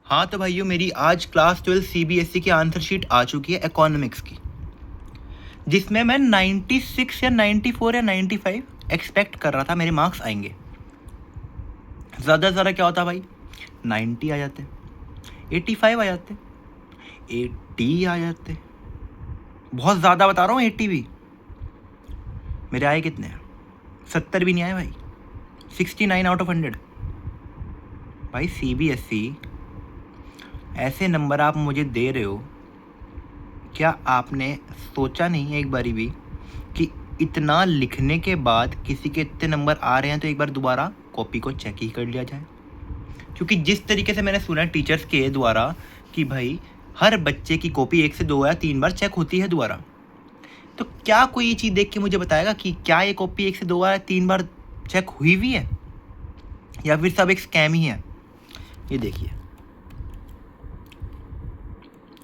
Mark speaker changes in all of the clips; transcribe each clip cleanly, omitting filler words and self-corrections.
Speaker 1: हाँ तो भाइयों, मेरी आज क्लास 12 सीबीएसई की आंसर शीट आ चुकी है इकोनॉमिक्स की, जिसमें मैं 96 या 94 या 95 एक्सपेक्ट कर रहा था मेरे मार्क्स आएंगे। ज़्यादा से ज़्यादा क्या होता भाई, 90 आ जाते, 85 आ जाते, 80 आ जाते। बहुत ज़्यादा बता रहा हूँ, 80 भी। मेरे आए कितने, 70 भी नहीं आए भाई, 69 आउट ऑफ 100। भाई सीबीएसई ऐसे नंबर आप मुझे दे रहे हो, क्या आपने सोचा नहीं है एक बारी भी कि इतना लिखने के बाद किसी के इतने नंबर आ रहे हैं तो एक बार दोबारा कॉपी को चेक ही कर लिया जाए? क्योंकि जिस तरीके से मैंने सुना है टीचर्स के द्वारा कि भाई हर बच्चे की कॉपी 1 से 2 या 3 बार चेक होती है दोबारा, तो क्या कोई ये चीज़ देख के मुझे बताएगा कि क्या ये कॉपी 1 से 2 या 3 बार चेक हुई हुई है या फिर सब एक स्कैम ही है? ये देखिए,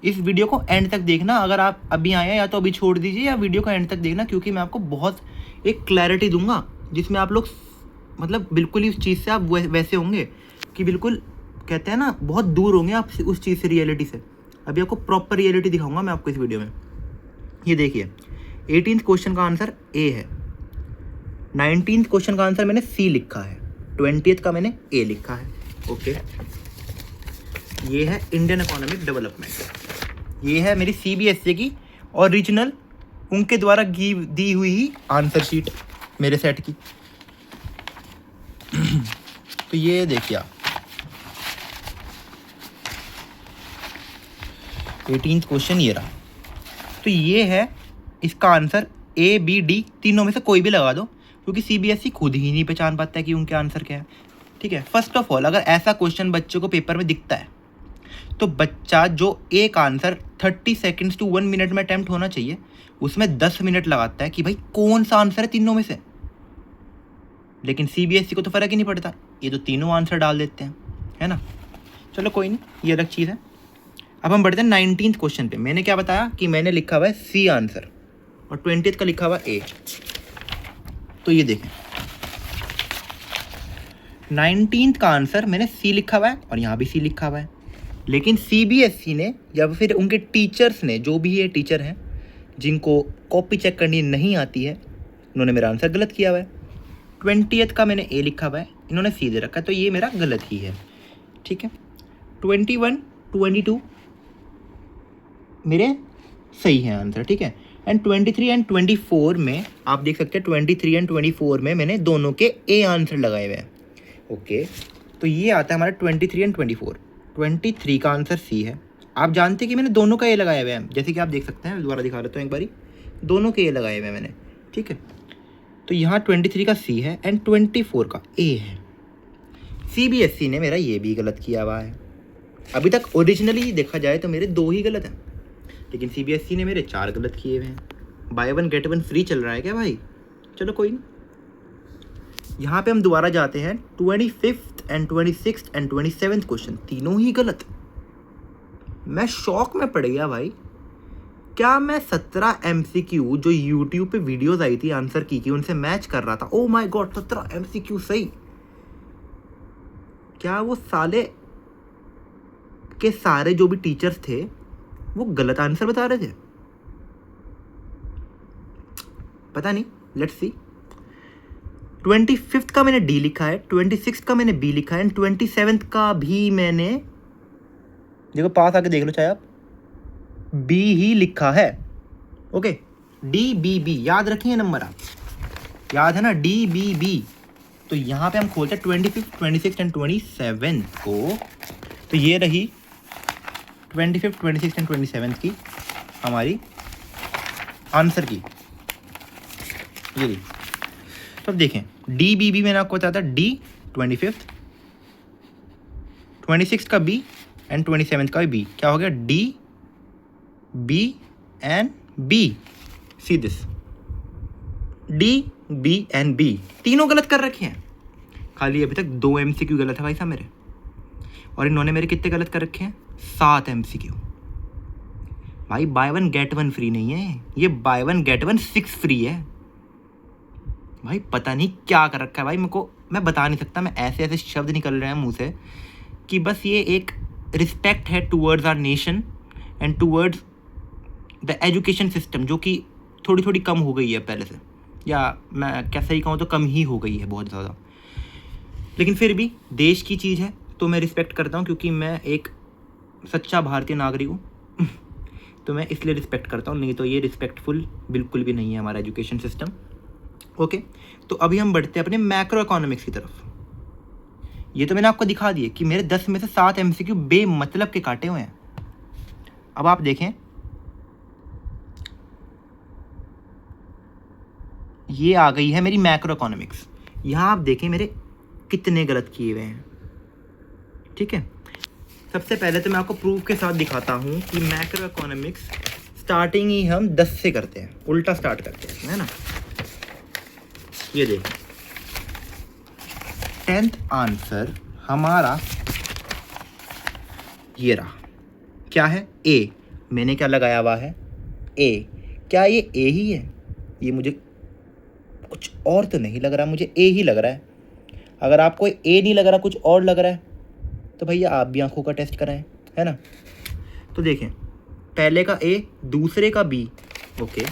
Speaker 1: इस वीडियो को एंड तक देखना। अगर आप अभी आए हैं या तो अभी छोड़ दीजिए या वीडियो को एंड तक देखना, क्योंकि मैं आपको बहुत एक क्लैरिटी दूंगा जिसमें आप लोग मतलब बिल्कुल ही उस चीज़ से आप वैसे होंगे कि बिल्कुल कहते हैं ना, बहुत दूर होंगे आप उस चीज़ से, रियलिटी से। अभी आपको प्रॉपर रियलिटी दिखाऊंगा मैं आपको इस वीडियो में। ये देखिए, 18th क्वेश्चन का आंसर ए है, 19th क्वेश्चन का आंसर मैंने सी लिखा है, 20th का मैंने ए लिखा है। ओके, ये है इंडियन इकोनॉमिक डेवलपमेंट। ये है मेरी सीबीएसई की ओरिजिनल, उनके द्वारा दी हुई ही आंसर शीट मेरे सेट की। तो ये देखिए आप, 18th क्वेश्चन ये रहा। तो ये है इसका आंसर, ए बी डी तीनों में से कोई भी लगा दो, क्योंकि सीबीएसई खुद ही नहीं पहचान पाता है कि उनके आंसर क्या है। ठीक है, फर्स्ट ऑफ ऑल, अगर ऐसा क्वेश्चन बच्चों को पेपर में दिखता है तो बच्चा जो एक आंसर 30 सेकेंड्स टू 1 मिनट में अटैम्प्ट होना चाहिए, उसमें 10 मिनट लगाता है कि भाई कौन सा आंसर है तीनों में से। लेकिन सीबीएसई को तो फ़र्क ही नहीं पड़ता, ये तो तीनों आंसर डाल देते हैं, है ना। चलो कोई नहीं, ये अलग चीज़ है। अब हम बढ़ते हैं 19th क्वेश्चन पे। मैंने क्या बताया कि मैंने लिखा हुआ है सी आंसर और 20th का लिखा हुआ ए। तो ये देखें, 19th का आंसर मैंने सी लिखा हुआ है और यहाँ भी सी लिखा हुआ है, लेकिन सीबीएसई ने या फिर उनके टीचर्स ने, जो भी ये टीचर हैं जिनको कॉपी चेक करनी नहीं आती है, उन्होंने मेरा आंसर गलत किया हुआ है। 20th का मैंने ए लिखा हुआ है, इन्होंने सी दे रखा है, तो ये मेरा गलत ही है। ठीक है, 21, 22 मेरे सही है आंसर। ठीक है, एंड 23 एंड 24 में आप देख सकते हैं, 23 एंड 24 में मैंने दोनों के ए आंसर लगाए हुए हैं। ओके, तो ये आता है हमारा 23 एंड 24। 23 का आंसर सी है। आप जानते हैं कि मैंने दोनों का ए लगाए हुए हैं, जैसे कि आप देख सकते हैं, दोबारा दिखा देता हूँ एक बारी, दोनों के ए लगाए हुए हैं मैंने। ठीक है, तो यहाँ 23 का सी है एंड 24 का ए है। सीबीएसई ने मेरा ये भी गलत किया हुआ है। अभी तक ओरिजिनली देखा जाए तो मेरे 2 ही गलत हैं, लेकिन सीबीएसई ने मेरे 4 गलत किए हुए हैं। बाय 1 गेट 1 फ्री चल रहा है क्या भाई? चलो कोई नहीं, यहाँ पे हम दोबारा जाते हैं। 25th and 26th and 27th question तीनों ही गलत। मैं शॉक में पड़ गया भाई। क्या मैं 17 MCQ जो यूट्यूब पे वीडियोस आई थी आंसर की उनसे मैच कर रहा था? ओ माय गॉड, 17 MCQ सही। क्या वो साले के सारे जो भी टीचर्स थे वो गलत आंसर बता रहे थे? पता नहीं, लेट्स सी। 25th का मैंने डी लिखा है, 26th का मैंने बी लिखा है एंड 27th का भी मैंने, देखो पास आके देख लो चाहे आप, बी ही लिखा है। ओके, डी बी बी याद रखिए नंबर, आप याद है ना, डी बी बी। तो यहाँ पे हम खोलते हैं 25th, 26th एंड 27th को। तो ये रही 25th, 26th एंड 27th की हमारी आंसर की, ये रही। तो अब देखें, डी बी बी मैंने आपको बताया था, डी 25th, 26th का बी एंड 27th का भी बी। क्या हो गया? D B and B. See this, D B and B तीनों गलत कर रखे हैं। खाली अभी तक 2 MCQ गलत है भाई साहब मेरे, और इन्होंने मेरे कितने गलत कर रखे हैं? 7 MCQ। भाई बाय 1 गेट 1 फ्री नहीं है, ये बाय 1 गेट 1 6 फ्री है। भाई पता नहीं क्या कर रखा है भाई, मेरे को मैं बता नहीं सकता। मैं ऐसे ऐसे शब्द निकल रहे हैं मुंह से कि बस ये एक रिस्पेक्ट है towards our nation and towards the education system, जो कि थोड़ी थोड़ी कम हो गई है पहले से, या मैं क्या सही कहूँ तो कम ही हो गई है बहुत ज़्यादा, लेकिन फिर भी देश की चीज़ है तो मैं रिस्पेक्ट करता हूँ, क्योंकि मैं एक सच्चा भारतीय नागरिक हूँ तो मैं इसलिए रिस्पेक्ट करता हूँ, नहीं तो ये रिस्पेक्टफुल बिल्कुल भी नहीं है हमारा एजुकेशन सिस्टम। ओके, तो अभी हम बढ़ते हैं अपने मैक्रो इकोनॉमिक्स की तरफ। ये तो मैंने आपको दिखा दिए कि मेरे 10 में से 7 MCQ बेमतलब के काटे हुए हैं। अब आप देखें, ये आ गई है मेरी मैक्रो इकोनॉमिक्स। यहाँ आप देखें मेरे कितने गलत किए हुए हैं। ठीक है, सबसे पहले तो मैं आपको प्रूफ के साथ दिखाता हूँ कि मैक्रो इकोनॉमिक्स स्टार्टिंग ही हम 10 से करते हैं, उल्टा स्टार्ट करते हैं, है ना। ये देखें, 10th आंसर हमारा ये रहा। क्या है? ए। मैंने क्या लगाया हुआ है? ए। क्या ये ए ही है? ये मुझे कुछ और तो नहीं लग रहा, मुझे ए ही लग रहा है। अगर आपको ए नहीं लग रहा, कुछ और लग रहा है, तो भैया आप भी आंखों का टेस्ट कराएं, है ना। तो देखें, पहले का ए, दूसरे का बी। ओके,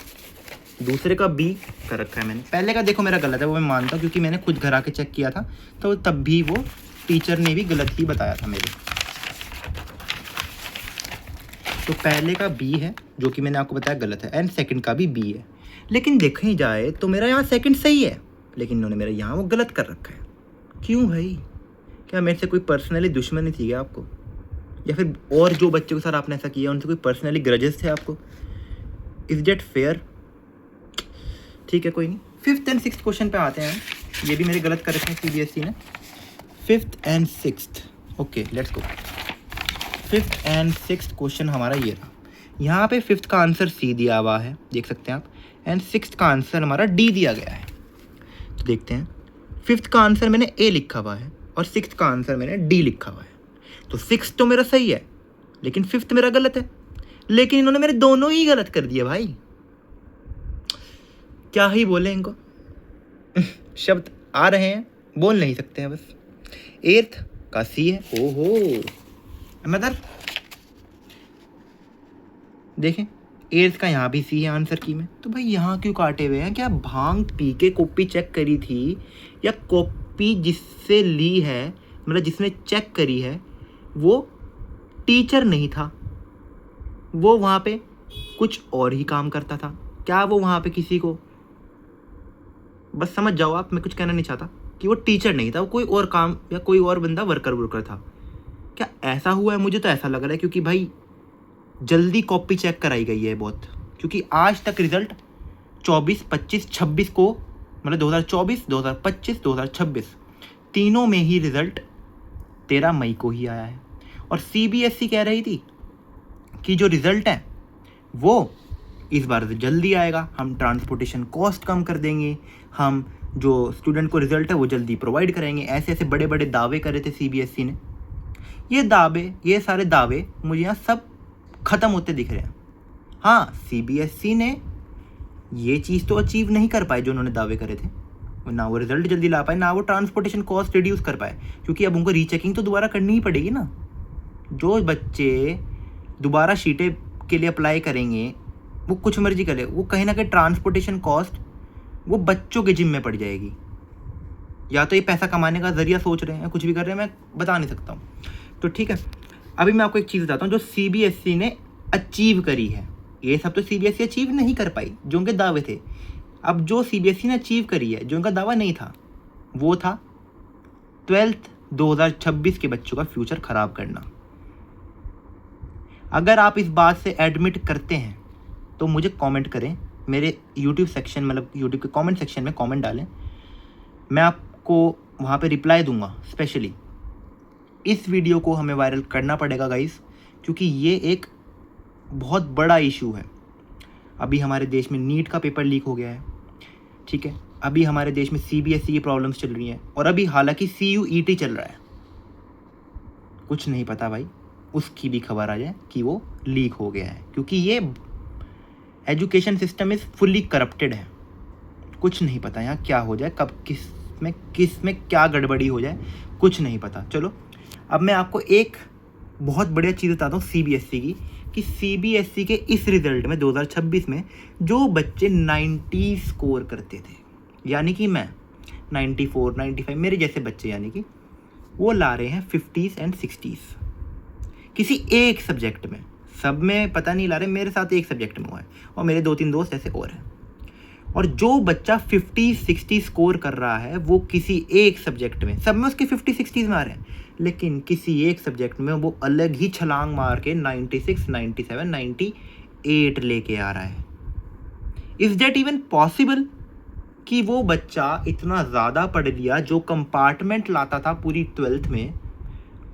Speaker 1: दूसरे का बी कर रखा है मैंने। पहले का देखो मेरा गलत है, वो मैं मानता हूँ, क्योंकि मैंने खुद घर आके चेक किया था, तो तब भी वो टीचर ने भी गलत ही बताया था मेरे। तो पहले का बी है, जो कि मैंने आपको बताया गलत है, एंड सेकंड का भी बी है। लेकिन देखा जाए तो मेरा यहाँ सेकंड सही है, लेकिन इन्होंने मेरा यहाँ वो गलत कर रखा है। क्यों भाई? क्या मेरे से कोई पर्सनली दुश्मनी थी क्या आपको, या फिर और जो बच्चों के साथ आपने ऐसा किया उनसे कोई पर्सनली ग्रजेस थे आपको? Is that fair? ठीक है, कोई नहीं। 5th एंड 6th क्वेश्चन पे आते हैं। ये भी मेरे गलत कर रखे हैं CBSE ने। 5th and 6th, okay let's go. 5th and 6th question हमारा ये रहा। यहाँ पे 5th का आंसर C दिया हुआ है, देख सकते हैं आप, एंड 6th का आंसर हमारा D दिया गया है। तो देखते हैं, 5th का आंसर मैंने A लिखा हुआ है और 6th का आंसर मैंने D लिखा हुआ है। तो 6th तो मेरा सही है, लेकिन 5th मेरा गलत है। लेकिन इन्होंने मेरे दोनों ही गलत कर दिए भाई, क्या ही बोले इनको शब्द आ रहे हैं, बोल नहीं सकते हैं बस। 8th का C है। ओहो, अनदर देखें, 8th का यहाँ भी C है आंसर की में। तो भाई यहाँ क्यों काटे हुए हैं? क्या भांग पी के कॉपी चेक करी थी, या कॉपी जिससे ली है, मतलब जिसने चेक करी है, वो टीचर नहीं था, वो वहाँ पे कुछ और ही काम करता था? क्या वो वहाँ पे किसी को, बस समझ जाओ आप, मैं कुछ कहना नहीं चाहता, कि वो टीचर नहीं था, वो कोई और काम या कोई और बंदा वर्कर था। क्या ऐसा हुआ है? मुझे तो ऐसा लग रहा है, क्योंकि भाई जल्दी कॉपी चेक कराई गई है बहुत, क्योंकि आज तक रिजल्ट 24, 25, 26 को, मतलब 2024, 2025, 2026 तीनों में ही रिजल्ट 13 मई को ही आया है। और CBSE कह रही थी कि जो रिजल्ट है वो इस बार जल्दी आएगा, हम ट्रांसपोर्टेशन कॉस्ट कम कर देंगे, हम जो स्टूडेंट को रिजल्ट है वो जल्दी प्रोवाइड करेंगे। ऐसे ऐसे बड़े बड़े दावे करे थे CBSE ने। ये सारे दावे मुझे यहाँ सब ख़त्म होते दिख रहे हैं। हाँ, CBSE ने ये चीज़ तो अचीव नहीं कर पाए जो उन्होंने दावे करे थे, ना वो रिजल्ट जल्दी ला पाए, ना वो ट्रांसपोर्टेशन कॉस्ट रिड्यूस कर पाए, क्योंकि अब उनको रीचेकिंग तो दोबारा करनी ही पड़ेगी ना। जो बच्चे दोबारा शीटें के लिए अप्लाई करेंगे, वो कुछ मर्जी करे, वो कहीं ना कहीं ट्रांसपोर्टेशन कॉस्ट वो बच्चों के जिम्मे पड़ जाएगी। या तो ये पैसा कमाने का जरिया सोच रहे हैं, कुछ भी कर रहे हैं, मैं बता नहीं सकता हूँ। तो ठीक है, अभी मैं आपको एक चीज़ बताता हूँ जो CBSE ने अचीव करी है। ये सब तो CBSE अचीव नहीं कर पाई जो उनके दावे थे। अब जो CBSE ने अचीव करी है, जो उनका दावा नहीं था, वो था 12th 2026 के बच्चों का फ्यूचर ख़राब करना। अगर आप इस बात से एडमिट करते हैं तो मुझे कमेंट करें, मेरे YouTube सेक्शन, मतलब YouTube के कमेंट सेक्शन में कमेंट डालें, मैं आपको वहाँ पे रिप्लाई दूंगा। स्पेशली इस वीडियो को हमें वायरल करना पड़ेगा गाइस, क्योंकि ये एक बहुत बड़ा इशू है। अभी हमारे देश में नीट का पेपर लीक हो गया है, ठीक है, अभी हमारे देश में CBSE की प्रॉब्लम्स चल रही हैं, और अभी हालांकि CUET चल रहा है। कुछ नहीं पता भाई, उसकी भी खबर आ जाए कि वो लीक हो गया है, क्योंकि ये education system is fully corrupted है। कुछ नहीं पता यहाँ क्या हो जाए, कब किस में क्या गड़बड़ी हो जाए, कुछ नहीं पता। चलो अब मैं आपको एक बहुत बढ़िया चीज़ बताता हूँ सीबीएसई की, कि सीबीएसई के इस रिजल्ट में 2026 में जो बच्चे 90 स्कोर करते थे, यानी कि मैं 94, 95 मेरे जैसे बच्चे, यानी कि वो ला रहे हैं 50s एंड 60s किसी एक सब्जेक्ट में। सब में पता नहीं ला रहे, मेरे साथ एक सब्जेक्ट में हुआ है, और मेरे 2-3 दोस्त ऐसे और हैं। और जो बच्चा 50-60 स्कोर कर रहा है वो किसी एक सब्जेक्ट में, सब में उसके 50-60 में आ रहे हैं, लेकिन किसी एक सब्जेक्ट में वो अलग ही छलांग मार के 96, 97, 98 लेके आ रहा है। इज दैट इवन पॉसिबल कि वो बच्चा इतना ज़्यादा पढ़ लिया जो कंपार्टमेंट लाता था पूरी 12th में,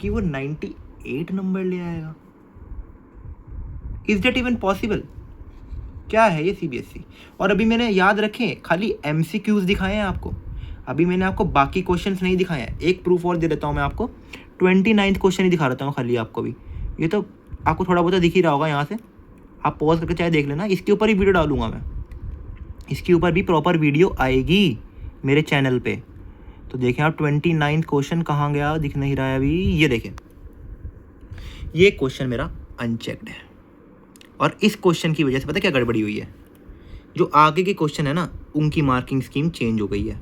Speaker 1: कि वो 98 नंबर ले आएगा? Is that even possible? क्या है ये सीबीएसई? और अभी मैंने, याद रखें, खाली एमसीक्यूज दिखाए हैं आपको, अभी मैंने आपको बाकी क्वेश्चंस नहीं दिखाए हैं। एक प्रूफ और दे देता हूँ मैं आपको, 29th क्वेश्चन ही दिखा देता हूँ खाली आपको भी। ये तो आपको थोड़ा बहुत दिख ही रहा होगा, यहाँ से आप पॉज करके चाहे देख लेना, इसके ऊपर ही वीडियो डालूंगा मैं, इसके ऊपर भी प्रॉपर वीडियो आएगी मेरे चैनल पे। तो देखें आप 29th क्वेश्चन कहाँ गया, दिख नहीं रहा है अभी, ये देखें, ये क्वेश्चन मेरा अनचेक्ड है, और इस क्वेश्चन की वजह से पता क्या गड़बड़ी हुई है, जो आगे के क्वेश्चन है ना उनकी मार्किंग स्कीम चेंज हो गई है,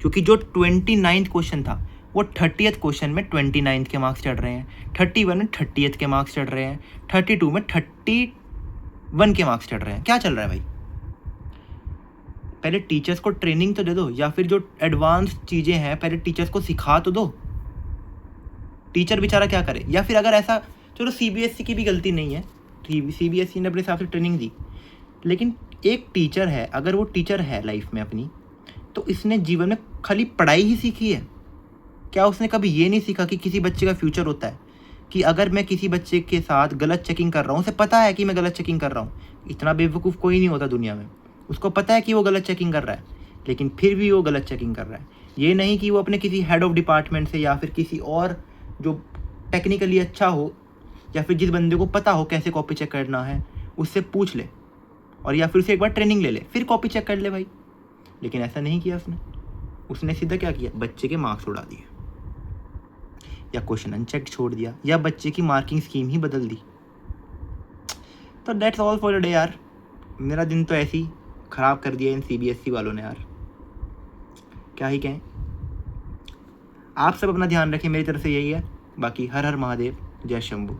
Speaker 1: क्योंकि जो 29th क्वेश्चन था वो 30th क्वेश्चन में 29th के मार्क्स चढ़ रहे हैं, 31 में 30th के मार्क्स चढ़ रहे हैं, 32 में 31 के मार्क्स चढ़ रहे हैं। क्या चल रहा है भाई? पहले टीचर्स को ट्रेनिंग तो दे दो, या फिर जो एडवांस चीज़ें हैं पहले टीचर्स को सिखा तो दो। टीचर बेचारा क्या करे? या फिर अगर ऐसा, चलो सीबीएसई की भी गलती नहीं है, सीबीएसई ने अपने हिसाब से ट्रेनिंग दी, लेकिन एक टीचर है, अगर वो टीचर है लाइफ में अपनी, तो इसने जीवन में खाली पढ़ाई ही सीखी है क्या? उसने कभी ये नहीं सीखा कि किसी बच्चे का फ्यूचर होता है, कि अगर मैं किसी बच्चे के साथ गलत चेकिंग कर रहा हूँ, उसे पता है कि मैं गलत चेकिंग कर रहा हूँ, इतना बेवकूफ़ कोई नहीं होता दुनिया में, उसको पता है कि वो गलत चेकिंग कर रहा है, लेकिन फिर भी वो गलत चेकिंग कर रहा है। ये नहीं कि वो अपने किसी हेड ऑफ डिपार्टमेंट से, या फिर किसी और जो टेक्निकली अच्छा हो, या फिर जिस बंदे को पता हो कैसे कॉपी चेक करना है, उससे पूछ ले, और या फिर उसे एक बार ट्रेनिंग ले ले, फिर कॉपी चेक कर ले भाई। लेकिन ऐसा नहीं किया उसने सीधा क्या किया? बच्चे के मार्क्स उड़ा दिए, या क्वेश्चन अनचेक छोड़ दिया, या बच्चे की मार्किंग स्कीम ही बदल दी। तो दैट्स ऑल फॉर डे यार। मेरा दिन तो ऐसे ही ख़राब कर दिया इन सीबीएसई वालों ने यार, क्या ही कहें। आप सब अपना ध्यान रखें, मेरी तरफ से यही है। बाकी हर हर महादेव, जय शंभू।